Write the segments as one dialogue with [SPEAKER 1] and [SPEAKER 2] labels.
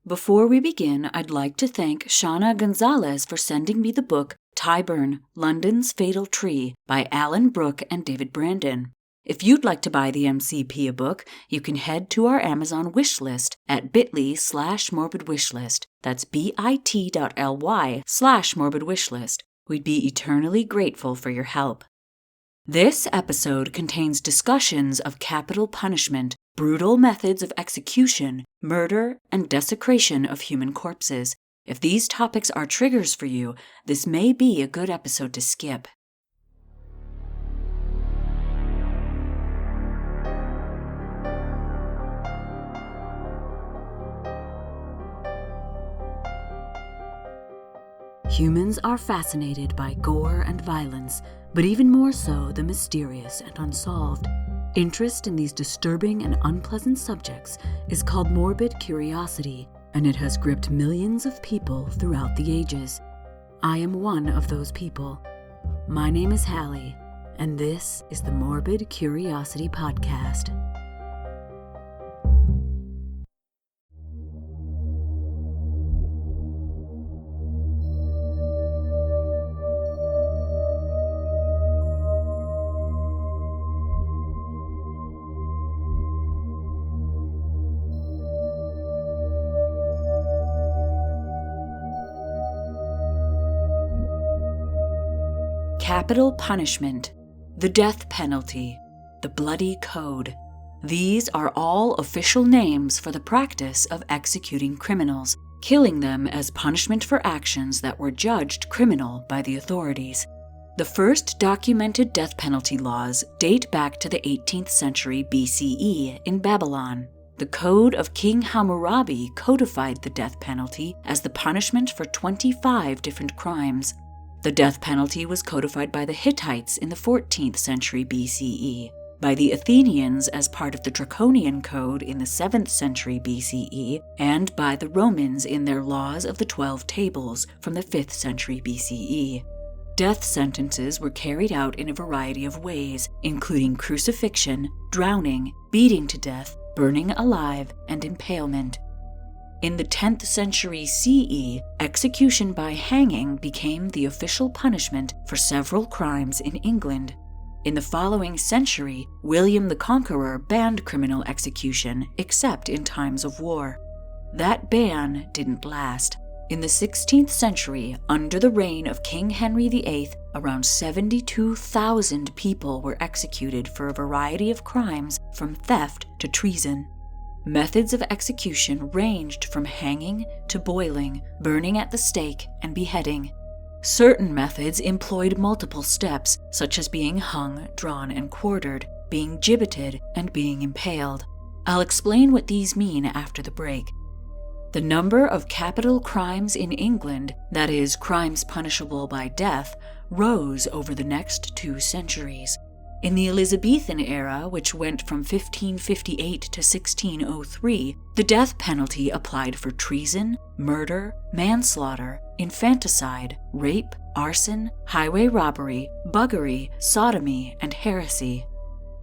[SPEAKER 1] Before we begin, I'd like to thank Shauna Gonzalez for sending me the book Tyburn, London's Fatal Tree by Alan Brooke and David Brandon. If you'd like to buy the MCP book, you can head to our Amazon wishlist at bit.ly/morbidwishlist. That's bit.ly/morbidwishlist. We'd be eternally grateful for your help. This episode contains discussions of capital punishment, brutal methods of execution, murder, and desecration of human corpses. If these topics are triggers for you, this may be a good episode to skip. Humans are fascinated by gore and violence, but even more so the mysterious and unsolved. Interest in these disturbing and unpleasant subjects is called morbid curiosity, and it has gripped millions of people throughout the ages. I am one of those people. My name is Hallie, and this is the Morbid Curiosity Podcast. Capital punishment, the death penalty, the bloody code. These are all official names for the practice of executing criminals, killing them as punishment for actions that were judged criminal by the authorities. The first documented death penalty laws date back to the 18th century BCE in Babylon. The Code of King Hammurabi codified the death penalty as the punishment for 25 different crimes. The death penalty was codified by the Hittites in the 14th century BCE, by the Athenians as part of the Draconian Code in the 7th century BCE, and by the Romans in their laws of the 12 Tables from the 5th century BCE. Death sentences were carried out in a variety of ways, including crucifixion, drowning, beating to death, burning alive, and impalement. In the 10th century CE, execution by hanging became the official punishment for several crimes in England. In the following century, William the Conqueror banned criminal execution except in times of war. That ban didn't last. In the 16th century, under the reign of King Henry VIII, around 72,000 people were executed for a variety of crimes from theft to treason. Methods of execution ranged from hanging to boiling, burning at the stake, and beheading. Certain methods employed multiple steps, such as being hung, drawn, and quartered, being gibbeted, and being impaled. I'll explain what these mean after the break. The number of capital crimes in England, that is, crimes punishable by death, rose over the next 2 centuries. In the Elizabethan era, which went from 1558 to 1603, the death penalty applied for treason, murder, manslaughter, infanticide, rape, arson, highway robbery, buggery, sodomy, and heresy.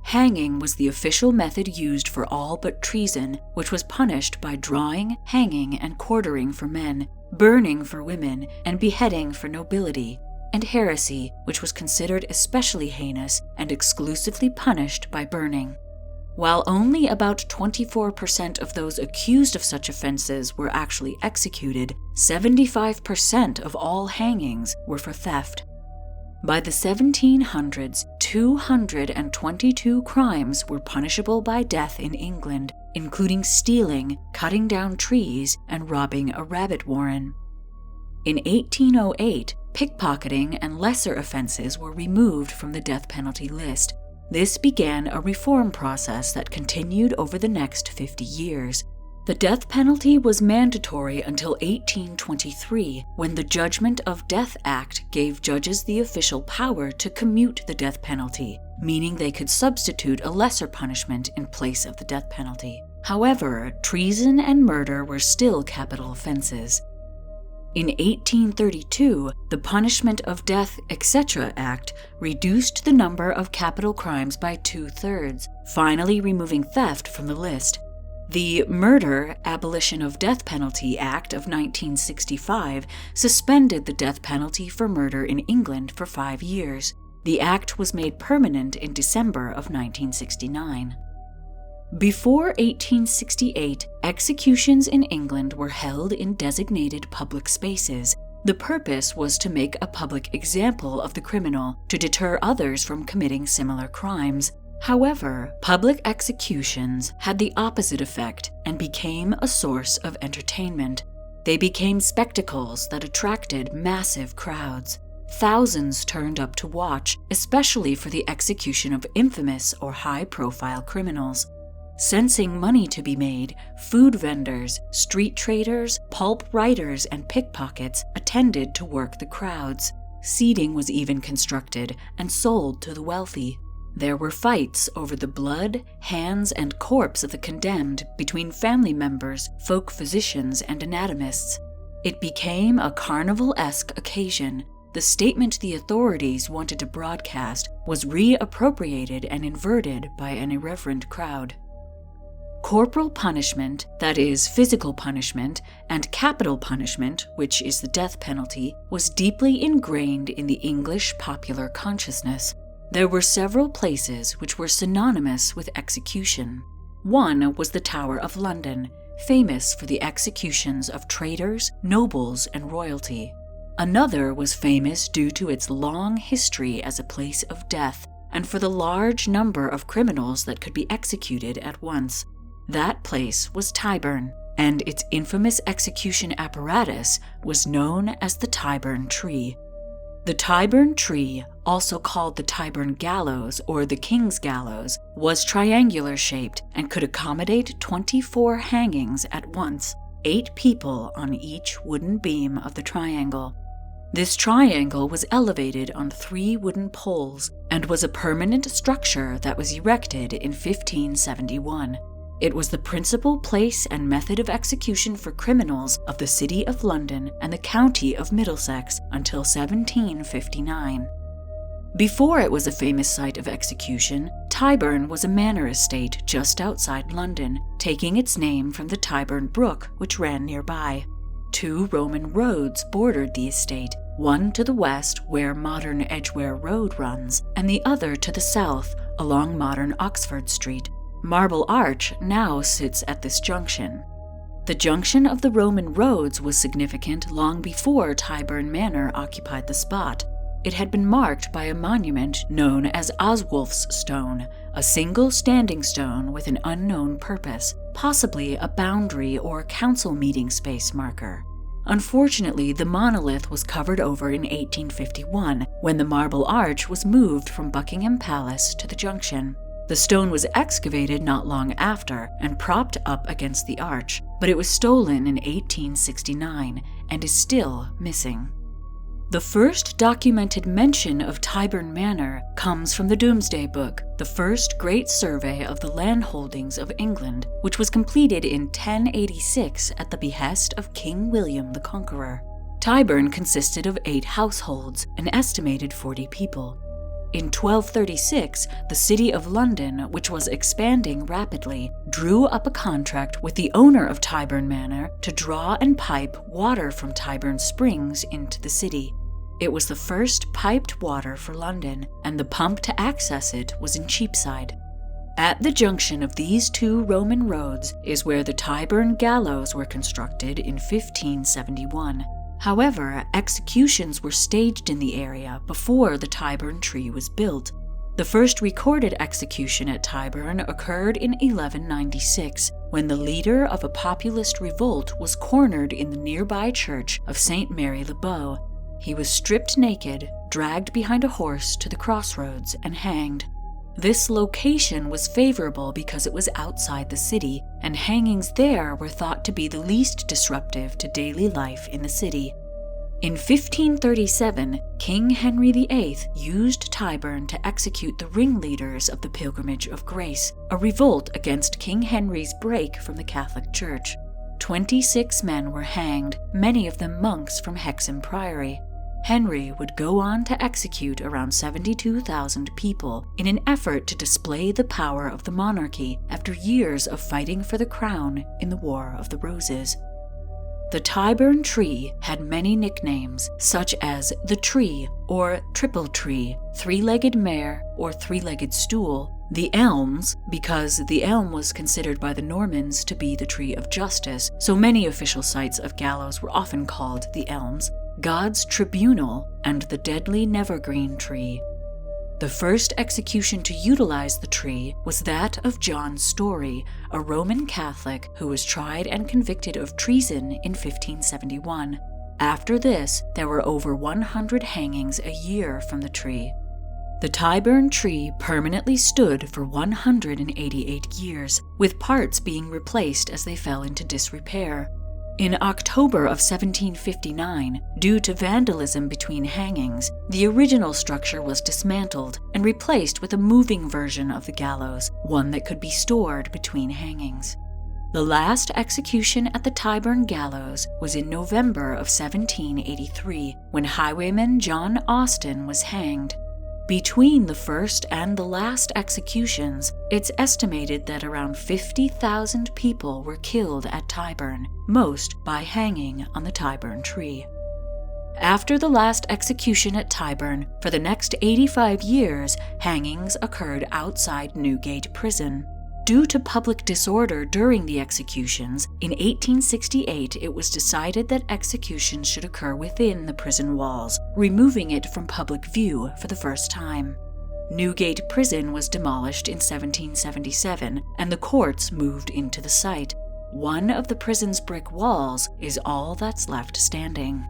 [SPEAKER 1] Hanging was the official method used for all but treason, which was punished by drawing, hanging, and quartering for men, burning for women, and beheading for nobility, and heresy, which was considered especially heinous and exclusively punished by burning. While only about 24% of those accused of such offenses were actually executed, 75% of all hangings were for theft. By the 1700s, 222 crimes were punishable by death in England, including stealing, cutting down trees, and robbing a rabbit warren. In 1808, pickpocketing and lesser offenses were removed from the death penalty list. This began a reform process that continued over the next 50 years. The death penalty was mandatory until 1823, when the Judgment of Death Act gave judges the official power to commute the death penalty, meaning they could substitute a lesser punishment in place of the death penalty. However, treason and murder were still capital offenses. In 1832, the Punishment of Death, etc. Act reduced the number of capital crimes by 2/3, finally removing theft from the list. The Murder, Abolition of Death Penalty Act of 1965 suspended the death penalty for murder in England for 5 years. The act was made permanent in December of 1969. Before 1868, executions in England were held in designated public spaces. The purpose was to make a public example of the criminal to deter others from committing similar crimes. However, public executions had the opposite effect and became a source of entertainment. They became spectacles that attracted massive crowds. Thousands turned up to watch, especially for the execution of infamous or high-profile criminals. Sensing money to be made, food vendors, street traders, pulp writers, and pickpockets attended to work the crowds. Seating was even constructed and sold to the wealthy. There were fights over the blood, hands, and corpse of the condemned between family members, folk physicians, and anatomists. It became a carnival-esque occasion. The statement the authorities wanted to broadcast was reappropriated and inverted by an irreverent crowd. Corporal punishment, that is, physical punishment, and capital punishment, which is the death penalty, was deeply ingrained in the English popular consciousness. There were several places which were synonymous with execution. One was the Tower of London, famous for the executions of traitors, nobles, and royalty. Another was famous due to its long history as a place of death and for the large number of criminals that could be executed at once. That place was Tyburn, and its infamous execution apparatus was known as the Tyburn Tree. The Tyburn Tree, also called the Tyburn Gallows or the King's Gallows, was triangular-shaped and could accommodate 24 hangings at once, 8 people on each wooden beam of the triangle. This triangle was elevated on 3 wooden poles and was a permanent structure that was erected in 1571. It was the principal place and method of execution for criminals of the City of London and the County of Middlesex until 1759. Before it was a famous site of execution, Tyburn was a manor estate just outside London, taking its name from the Tyburn Brook, which ran nearby. 2 Roman roads bordered the estate, one to the west where modern Edgware Road runs, and the other to the south along modern Oxford Street. Marble Arch now sits at this junction. The junction of the Roman roads was significant long before Tyburn Manor occupied the spot. It had been marked by a monument known as Oswulf's Stone, a single standing stone with an unknown purpose, possibly a boundary or council meeting space marker. Unfortunately, the monolith was covered over in 1851 when the Marble Arch was moved from Buckingham Palace to the junction. The stone was excavated not long after and propped up against the arch, but it was stolen in 1869 and is still missing. The first documented mention of Tyburn Manor comes from the Domesday Book, the first great survey of the land holdings of England, which was completed in 1086 at the behest of King William the Conqueror. Tyburn consisted of 8 households, an estimated 40 people. In 1236, the City of London, which was expanding rapidly, drew up a contract with the owner of Tyburn Manor to draw and pipe water from Tyburn Springs into the city. It was the first piped water for London, and the pump to access it was in Cheapside. At the junction of these 2 Roman roads is where the Tyburn Gallows were constructed in 1571. However, executions were staged in the area before the Tyburn Tree was built. The first recorded execution at Tyburn occurred in 1196, when the leader of a populist revolt was cornered in the nearby church of St. Mary le Bow. He was stripped naked, dragged behind a horse to the crossroads, and hanged. This location was favorable because it was outside the city, and hangings there were thought to be the least disruptive to daily life in the city. In 1537, King Henry VIII used Tyburn to execute the ringleaders of the Pilgrimage of Grace, a revolt against King Henry's break from the Catholic Church. 26 men were hanged, many of them monks from Hexham Priory. Henry would go on to execute around 72,000 people in an effort to display the power of the monarchy after years of fighting for the crown in the War of the Roses. The Tyburn Tree had many nicknames, such as the Tree or Triple Tree, Three-Legged Mare or Three-Legged Stool, the Elms, because the elm was considered by the Normans to be the tree of justice, so many official sites of gallows were often called the Elms, God's Tribunal, and the Deadly Nevergreen Tree. The first execution to utilize the tree was that of John Story, a Roman Catholic who was tried and convicted of treason in 1571. After this, there were over 100 hangings a year from the tree. The Tyburn Tree permanently stood for 188 years, with parts being replaced as they fell into disrepair. In October of 1759, due to vandalism between hangings, the original structure was dismantled and replaced with a moving version of the gallows, one that could be stored between hangings. The last execution at the Tyburn Gallows was in November of 1783, when highwayman John Austin was hanged. Between the first and the last executions, it's estimated that around 50,000 people were killed at Tyburn, most by hanging on the Tyburn Tree. After the last execution at Tyburn, for the next 85 years, hangings occurred outside Newgate Prison. Due to public disorder during the executions, in 1868 it was decided that executions should occur within the prison walls, removing it from public view for the first time. Newgate Prison was demolished in 1777, and the courts moved into the site. One of the prison's brick walls is all that's left standing.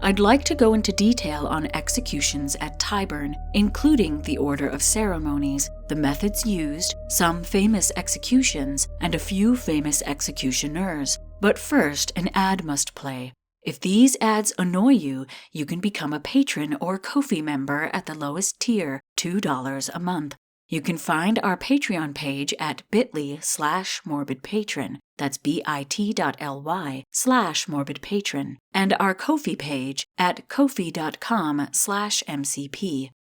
[SPEAKER 1] I'd like to go into detail on executions at Tyburn, including the order of ceremonies, the methods used, some famous executions, and a few famous executioners. But first, an ad must play. If these ads annoy you, you can become a patron or Ko-fi member at the lowest tier, $2 a month. You can find our Patreon page at bit.ly/morbidpatron, that's bit.ly/morbidpatron, and our Ko-fi page at ko-fi.com/mcp.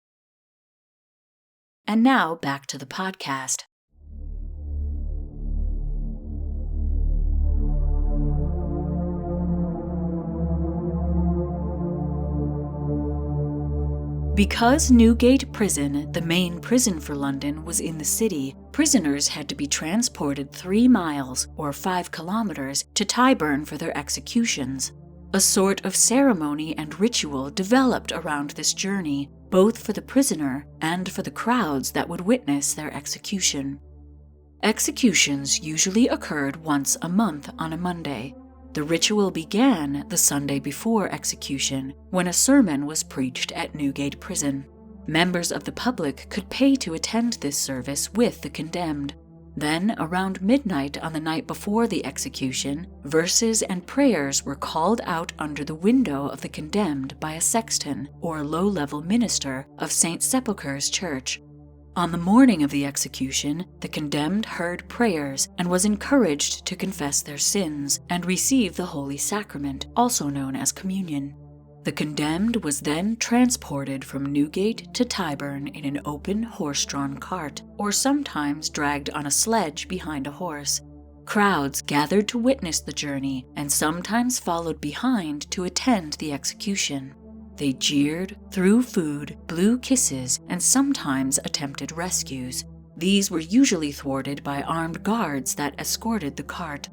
[SPEAKER 1] And now back to the podcast. Because Newgate Prison, the main prison for London, was in the city, prisoners had to be transported 3 miles, or 5 kilometers, to Tyburn for their executions. A sort of ceremony and ritual developed around this journey, both for the prisoner and for the crowds that would witness their execution. Executions usually occurred once a month on a Monday. The ritual began the Sunday before execution, when a sermon was preached at Newgate Prison. Members of the public could pay to attend this service with the condemned. Then, around midnight on the night before the execution, verses and prayers were called out under the window of the condemned by a sexton, or low-level minister, of St. Sepulchre's Church. On the morning of the execution, the condemned heard prayers and was encouraged to confess their sins and receive the Holy Sacrament, also known as communion. The condemned was then transported from Newgate to Tyburn in an open horse-drawn cart, or sometimes dragged on a sledge behind a horse. Crowds gathered to witness the journey and sometimes followed behind to attend the execution. They jeered, threw food, blew kisses, and sometimes attempted rescues. These were usually thwarted by armed guards that escorted the cart.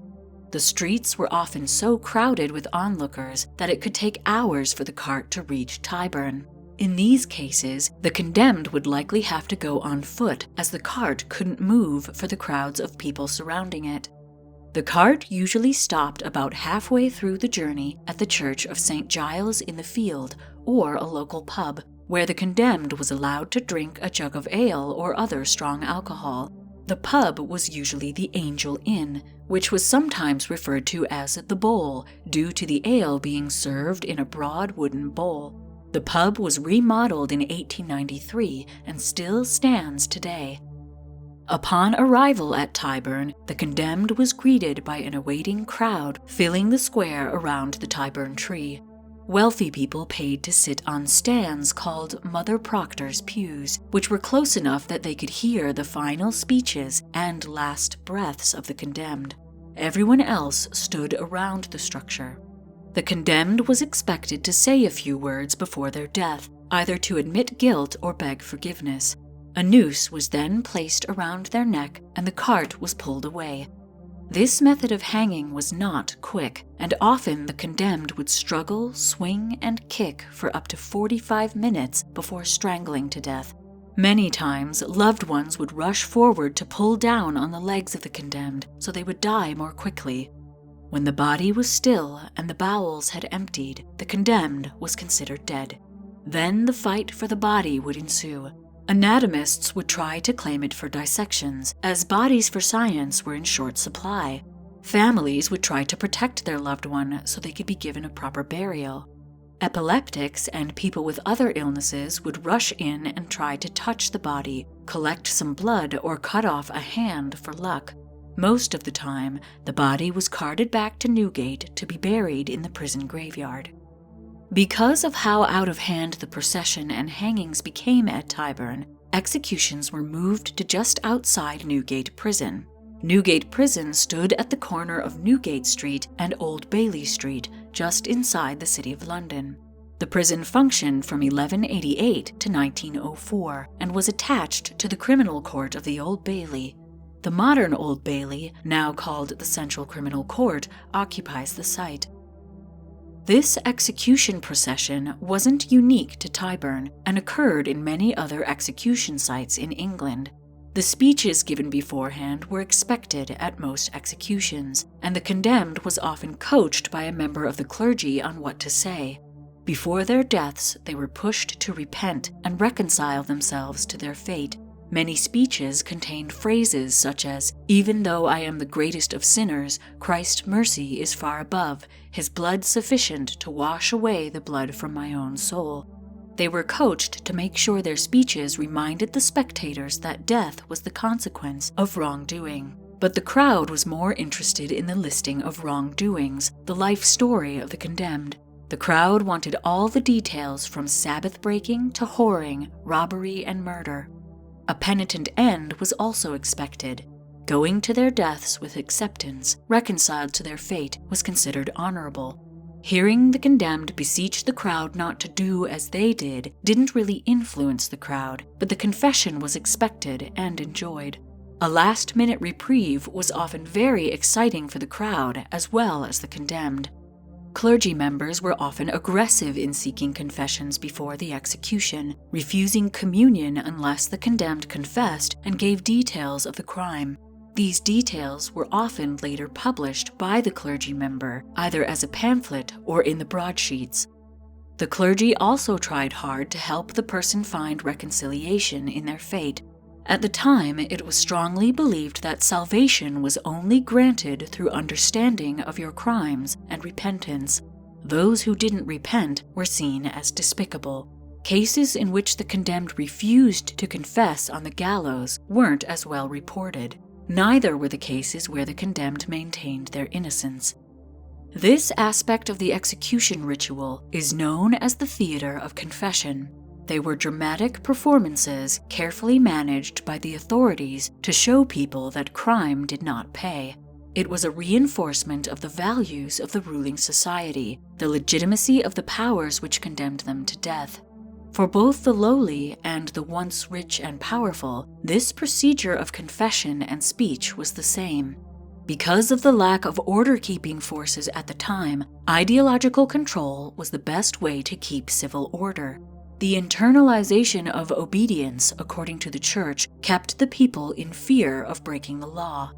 [SPEAKER 1] The streets were often so crowded with onlookers that it could take hours for the cart to reach Tyburn. In these cases, the condemned would likely have to go on foot, as the cart couldn't move for the crowds of people surrounding it. The cart usually stopped about halfway through the journey at the Church of St. Giles in the Field, or a local pub, where the condemned was allowed to drink a jug of ale or other strong alcohol. The pub was usually the Angel Inn, which was sometimes referred to as the Bowl, due to the ale being served in a broad wooden bowl. The pub was remodeled in 1893 and still stands today. Upon arrival at Tyburn, the condemned was greeted by an awaiting crowd filling the square around the Tyburn Tree. wealthy people paid to sit on stands called Mother Proctor's pews, which were close enough that they could hear the final speeches and last breaths of the condemned. Everyone else stood around the structure. The condemned was expected to say a few words before their death, either to admit guilt or beg forgiveness. A noose was then placed around their neck and the cart was pulled away. This method of hanging was not quick, and often the condemned would struggle, swing, and kick for up to 45 minutes before strangling to death. Many times, loved ones would rush forward to pull down on the legs of the condemned so they would die more quickly. When the body was still and the bowels had emptied, the condemned was considered dead. Then the fight for the body would ensue. Anatomists would try to claim it for dissections, as bodies for science were in short supply. Families would try to protect their loved one so they could be given a proper burial. Epileptics and people with other illnesses would rush in and try to touch the body, collect some blood, or cut off a hand for luck. Most of the time, the body was carted back to Newgate to be buried in the prison graveyard. Because of how out of hand the procession and hangings became at Tyburn, executions were moved to just outside Newgate Prison. Newgate Prison stood at the corner of Newgate Street and Old Bailey Street, just inside the City of London. The prison functioned from 1188 to 1904 and was attached to the Criminal Court of the Old Bailey. The modern Old Bailey, now called the Central Criminal Court, occupies the site. This execution procession wasn't unique to Tyburn and occurred in many other execution sites in England. The speeches given beforehand were expected at most executions, and the condemned was often coached by a member of the clergy on what to say. Before their deaths, they were pushed to repent and reconcile themselves to their fate. Many speeches contained phrases such as, "Even though I am the greatest of sinners, Christ's mercy is far above, his blood sufficient to wash away the blood from my own soul." They were coached to make sure their speeches reminded the spectators that death was the consequence of wrongdoing. But the crowd was more interested in the listing of wrongdoings, the life story of the condemned. The crowd wanted all the details from Sabbath breaking to whoring, robbery, and murder. A penitent end was also expected. Going to their deaths with acceptance, reconciled to their fate, was considered honorable. Hearing the condemned beseech the crowd not to do as they did didn't really influence the crowd, but the confession was expected and enjoyed. A last-minute reprieve was often very exciting for the crowd as well as the condemned. Clergy members were often aggressive in seeking confessions before the execution, refusing communion unless the condemned confessed and gave details of the crime. These details were often later published by the clergy member, either as a pamphlet or in the broadsheets. The clergy also tried hard to help the person find reconciliation in their fate. At the time, it was strongly believed that salvation was only granted through understanding of your crimes and repentance. Those who didn't repent were seen as despicable. Cases in which the condemned refused to confess on the gallows weren't as well reported. Neither were the cases where the condemned maintained their innocence. This aspect of the execution ritual is known as the theater of confession. They were dramatic performances carefully managed by the authorities to show people that crime did not pay. It was a reinforcement of the values of the ruling society, the legitimacy of the powers which condemned them to death. For both the lowly and the once rich and powerful, this procedure of confession and speech was the same. Because of the lack of order-keeping forces at the time, ideological control was the best way to keep civil order. The internalization of obedience, according to the Church, kept the people in fear of breaking the law.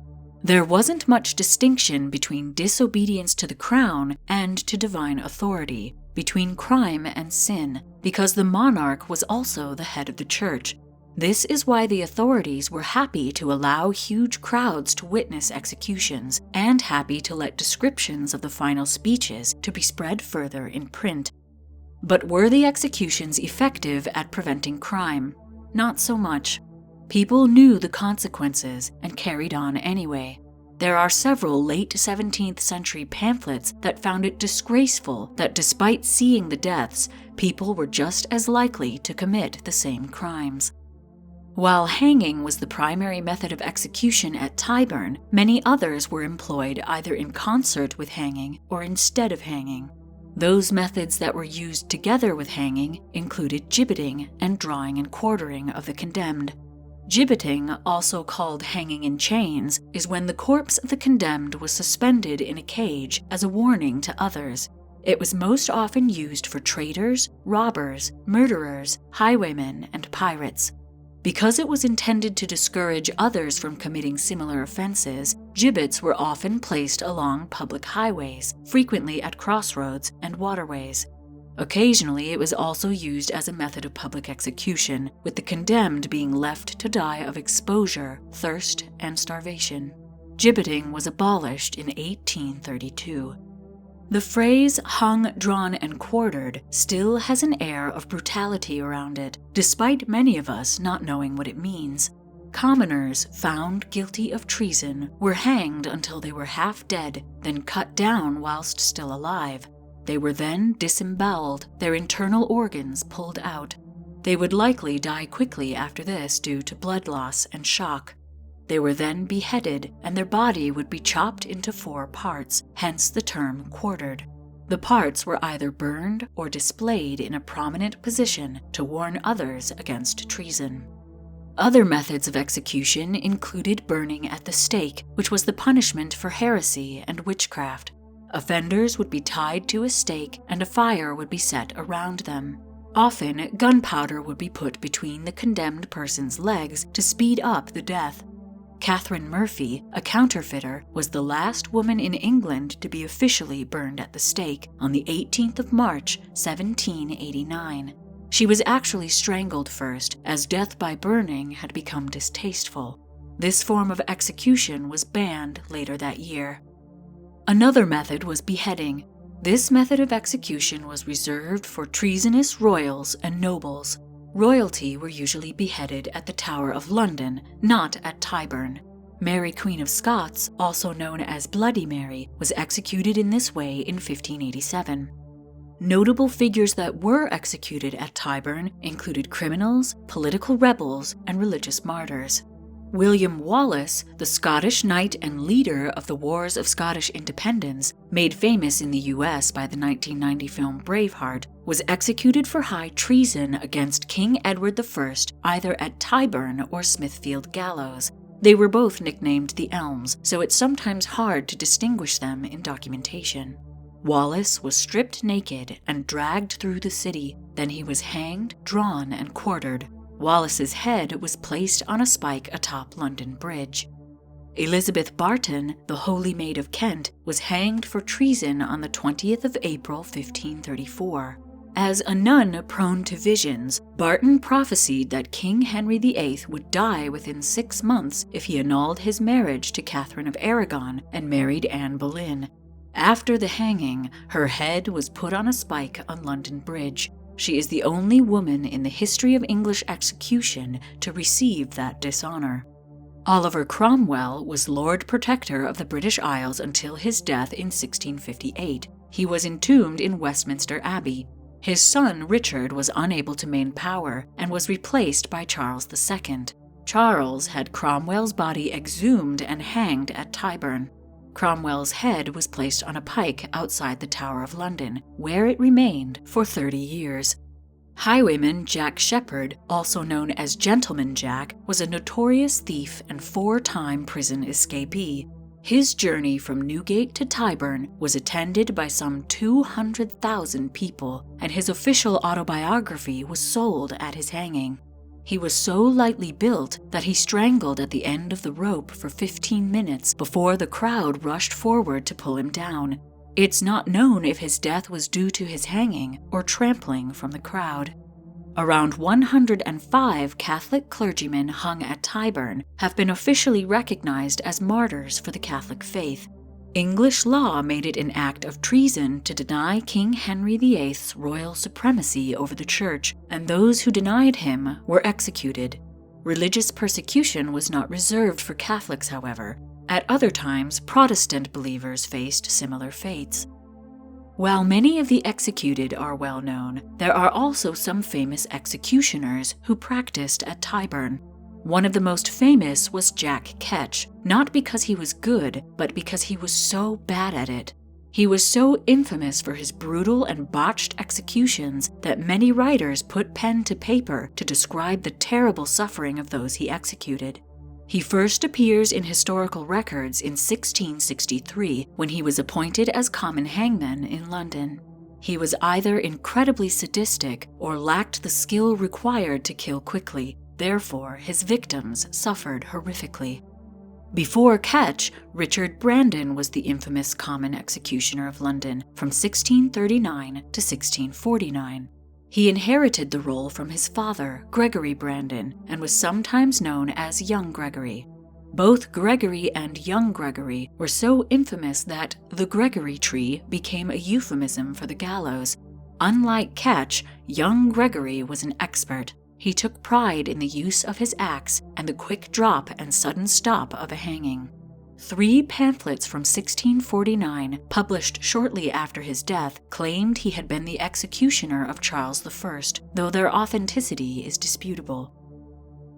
[SPEAKER 1] There wasn't much distinction between disobedience to the crown and to divine authority, between crime and sin, because the monarch was also the head of the Church. This is why the authorities were happy to allow huge crowds to witness executions, and happy to let descriptions of the final speeches to be spread further in print. But were the executions effective at preventing crime? Not so much. People knew the consequences and carried on anyway. There are several late 17th century pamphlets that found it disgraceful that despite seeing the deaths, people were just as likely to commit the same crimes. While hanging was the primary method of execution at Tyburn, many others were employed either in concert with hanging or instead of hanging. Those methods that were used together with hanging included gibbeting and drawing and quartering of the condemned. Gibbeting, also called hanging in chains, is when the corpse of the condemned was suspended in a cage as a warning to others. It was most often used for traitors, robbers, murderers, highwaymen, and pirates. Because it was intended to discourage others from committing similar offenses, gibbets were often placed along public highways, frequently at crossroads and waterways. Occasionally, it was also used as a method of public execution, with the condemned being left to die of exposure, thirst, and starvation. Gibbeting was abolished in 1832. The phrase hung, drawn, and quartered still has an air of brutality around it, despite many of us not knowing what it means. Commoners found guilty of treason were hanged until they were half dead, then cut down whilst still alive. They were then disemboweled, their internal organs pulled out. They would likely die quickly after this due to blood loss and shock. They were then beheaded, and their body would be chopped into 4 parts, hence the term quartered. The parts were either burned or displayed in a prominent position to warn others against treason. Other methods of execution included burning at the stake, which was the punishment for heresy and witchcraft. Offenders would be tied to a stake and a fire would be set around them. Often, gunpowder would be put between the condemned person's legs to speed up the death. Catherine Murphy, a counterfeiter, was the last woman in England to be officially burned at the stake on the 18th of March, 1789. She was actually strangled first, as death by burning had become distasteful. This form of execution was banned later that year. Another method was beheading. This method of execution was reserved for treasonous royals and nobles. Royalty were usually beheaded at the Tower of London, not at Tyburn. Mary Queen of Scots, also known as Bloody Mary, was executed in this way in 1587. Notable figures that were executed at Tyburn included criminals, political rebels, and religious martyrs. William Wallace, the Scottish knight and leader of the Wars of Scottish Independence, made famous in the US by the 1990 film Braveheart, was executed for high treason against King Edward I either at Tyburn or Smithfield Gallows. They were both nicknamed the Elms, so it's sometimes hard to distinguish them in documentation. Wallace was stripped naked and dragged through the city. Then he was hanged, drawn, and quartered. Wallace's head was placed on a spike atop London Bridge. Elizabeth Barton, the Holy Maid of Kent, was hanged for treason on the 20th of April, 1534. As a nun prone to visions, Barton prophesied that King Henry VIII would die within 6 months if he annulled his marriage to Catherine of Aragon and married Anne Boleyn. After the hanging, her head was put on a spike on London Bridge. She is the only woman in the history of English execution to receive that dishonor. Oliver Cromwell was Lord Protector of the British Isles until his death in 1658. He was entombed in Westminster Abbey. His son Richard was unable to maintain power and was replaced by Charles II. Charles had Cromwell's body exhumed and hanged at Tyburn. Cromwell's head was placed on a pike outside the Tower of London, where it remained for 30 years. Highwayman Jack Sheppard, also known as Gentleman Jack, was a notorious thief and 4-time prison escapee. His journey from Newgate to Tyburn was attended by some 200,000 people, and his official autobiography was sold at his hanging. He was so lightly built that he strangled at the end of the rope for 15 minutes before the crowd rushed forward to pull him down. It's not known if his death was due to his hanging or trampling from the crowd. Around 105 Catholic clergymen hung at Tyburn have been officially recognized as martyrs for the Catholic faith. English law made it an act of treason to deny King Henry VIII's royal supremacy over the church, and those who denied him were executed. Religious persecution was not reserved for Catholics, however. At other times, Protestant believers faced similar fates. While many of the executed are well known, there are also some famous executioners who practiced at Tyburn. One of the most famous was Jack Ketch, not because he was good, but because he was so bad at it. He was so infamous for his brutal and botched executions that many writers put pen to paper to describe the terrible suffering of those he executed. He first appears in historical records in 1663 when he was appointed as common hangman in London. He was either incredibly sadistic or lacked the skill required to kill quickly, therefore his victims suffered horrifically. Before Ketch, Richard Brandon was the infamous common executioner of London from 1639 to 1649. He inherited the role from his father, Gregory Brandon, and was sometimes known as Young Gregory. Both Gregory and Young Gregory were so infamous that the Gregory Tree became a euphemism for the gallows. Unlike Ketch, Young Gregory was an expert. He took pride in the use of his axe and the quick drop and sudden stop of a hanging. 3 pamphlets from 1649, published shortly after his death, claimed he had been the executioner of Charles I, though their authenticity is disputable.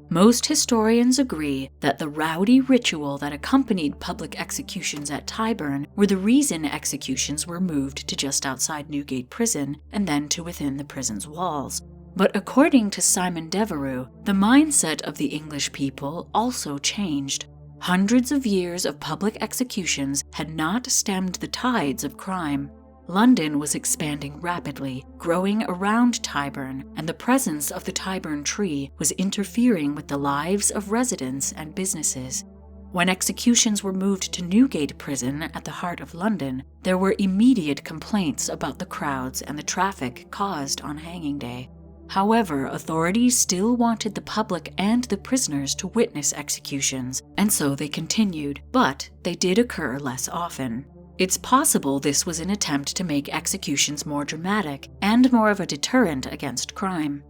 [SPEAKER 1] Most historians agree that the rowdy ritual that accompanied public executions at Tyburn were the reason executions were moved to just outside Newgate Prison and then to within the prison's walls. But according to Simon Devereux, the mindset of the English people also changed. Hundreds of years of public executions had not stemmed the tides of crime. London was expanding rapidly, growing around Tyburn, and the presence of the Tyburn Tree was interfering with the lives of residents and businesses. When executions were moved to Newgate Prison at the heart of London, there were immediate complaints about the crowds and the traffic caused on hanging day. However, authorities still wanted the public and the prisoners to witness executions, and so they continued, but they did occur less often. It's possible this was an attempt to make executions more dramatic and more of a deterrent against crime.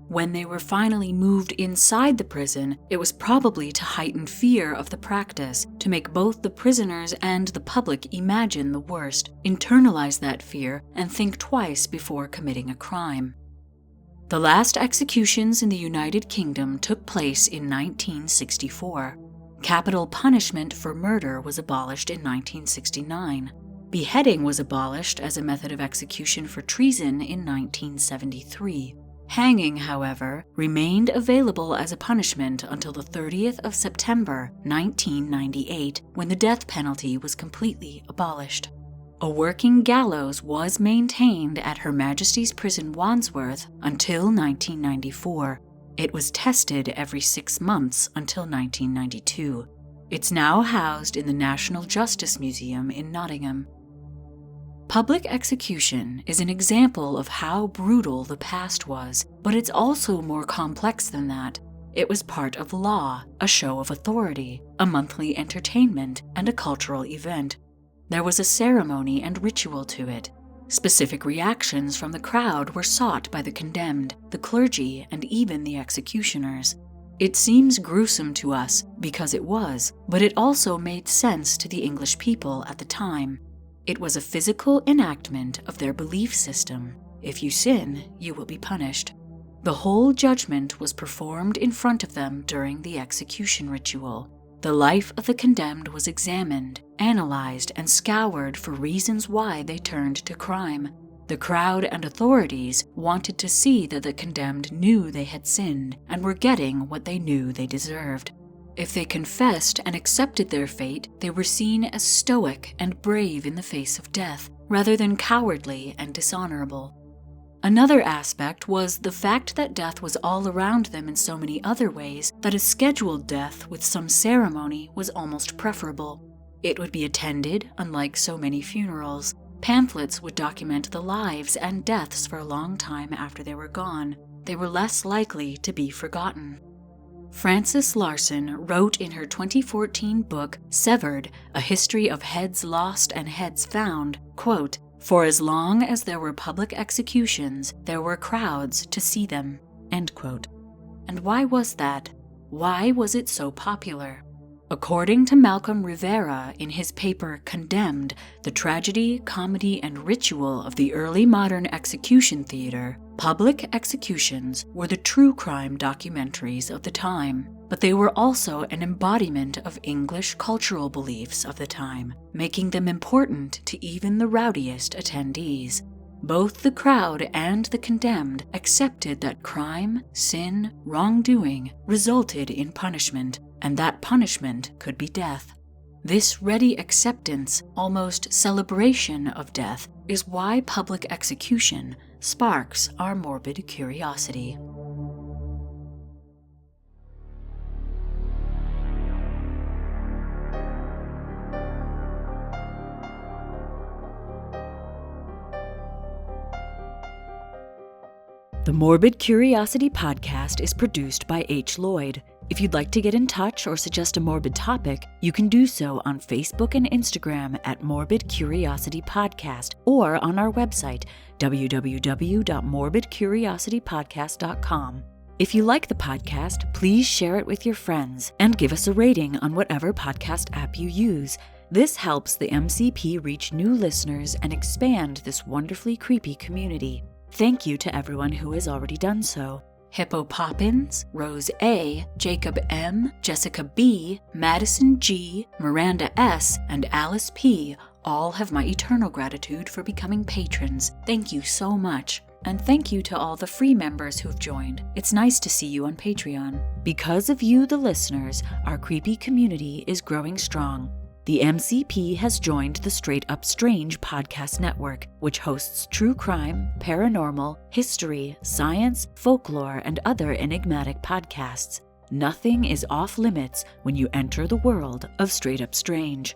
[SPEAKER 1] When they were finally moved inside the prison, it was probably to heighten fear of the practice, to make both the prisoners and the public imagine the worst, internalize that fear, and think twice before committing a crime. The last executions in the United Kingdom took place in 1964. Capital punishment for murder was abolished in 1969. Beheading was abolished as a method of execution for treason in 1973. Hanging, however, remained available as a punishment until the 30th of September 1998, when the death penalty was completely abolished. A working gallows was maintained at Her Majesty's Prison Wandsworth until 1994. It was tested every 6 months until 1992. It's now housed in the National Justice Museum in Nottingham. Public execution is an example of how brutal the past was, but it's also more complex than that. It was part of law, a show of authority, a monthly entertainment, and a cultural event. There was a ceremony and ritual to it. Specific reactions from the crowd were sought by the condemned, the clergy, and even the executioners. It seems gruesome to us because it was, but it also made sense to the English people at the time. It was a physical enactment of their belief system. If you sin, you will be punished. The whole judgment was performed in front of them during the execution ritual. The life of the condemned was examined, analyzed, and scoured for reasons why they turned to crime. The crowd and authorities wanted to see that the condemned knew they had sinned and were getting what they knew they deserved. If they confessed and accepted their fate, they were seen as stoic and brave in the face of death, rather than cowardly and dishonorable. Another aspect was the fact that death was all around them in so many other ways that a scheduled death with some ceremony was almost preferable. It would be attended, unlike so many funerals. Pamphlets would document the lives and deaths for a long time after they were gone. They were less likely to be forgotten. Frances Larson wrote in her 2014 book, Severed, A History of Heads Lost and Heads Found, quote, "For as long as there were public executions, there were crowds to see them." End quote. And why was that? Why was it so popular? According to Malcolm Rivera in his paper Condemned, The Tragedy, Comedy, and Ritual of the Early Modern Execution Theater, public executions were the true crime documentaries of the time, but they were also an embodiment of English cultural beliefs of the time, making them important to even the rowdiest attendees. Both the crowd and the condemned accepted that crime, sin, wrongdoing resulted in punishment, and that punishment could be death. This ready acceptance, almost celebration of death, is why public execution sparks our morbid curiosity. The Morbid Curiosity podcast is produced by H. Lloyd. If you'd like to get in touch or suggest a morbid topic, you can do so on Facebook and Instagram at Morbid Curiosity Podcast or on our website, www.morbidcuriositypodcast.com. If you like the podcast, please share it with your friends and give us a rating on whatever podcast app you use. This helps the MCP reach new listeners and expand this wonderfully creepy community. Thank you to everyone who has already done so. Hippo Poppins, Rose A., Jacob M., Jessica B., Madison G., Miranda S., and Alice P. all have my eternal gratitude for becoming patrons. Thank you so much. And thank you to all the free members who've joined. It's nice to see you on Patreon. Because of you, the listeners, our creepy community is growing strong. The MCP has joined the Straight Up Strange podcast network, which hosts true crime, paranormal, history, science, folklore, and other enigmatic podcasts. Nothing is off limits when you enter the world of Straight Up Strange.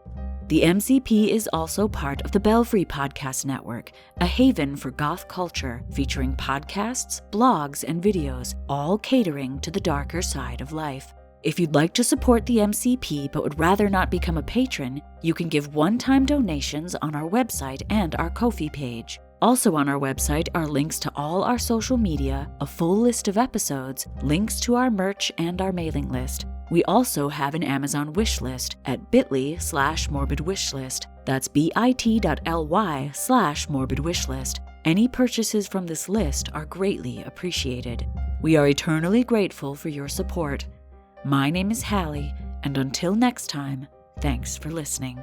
[SPEAKER 1] The MCP is also part of the Belfry Podcast Network, a haven for goth culture featuring podcasts, blogs, and videos, all catering to the darker side of life. If you'd like to support the MCP but would rather not become a patron, you can give one-time donations on our website and our Ko-fi page. Also on our website are links to all our social media, a full list of episodes, links to our merch, and our mailing list. We also have an Amazon wish list at bit.ly/morbidwishlist. That's bit.ly/morbidwishlist. Any purchases from this list are greatly appreciated. We are eternally grateful for your support. My name is Hallie, and until next time, thanks for listening.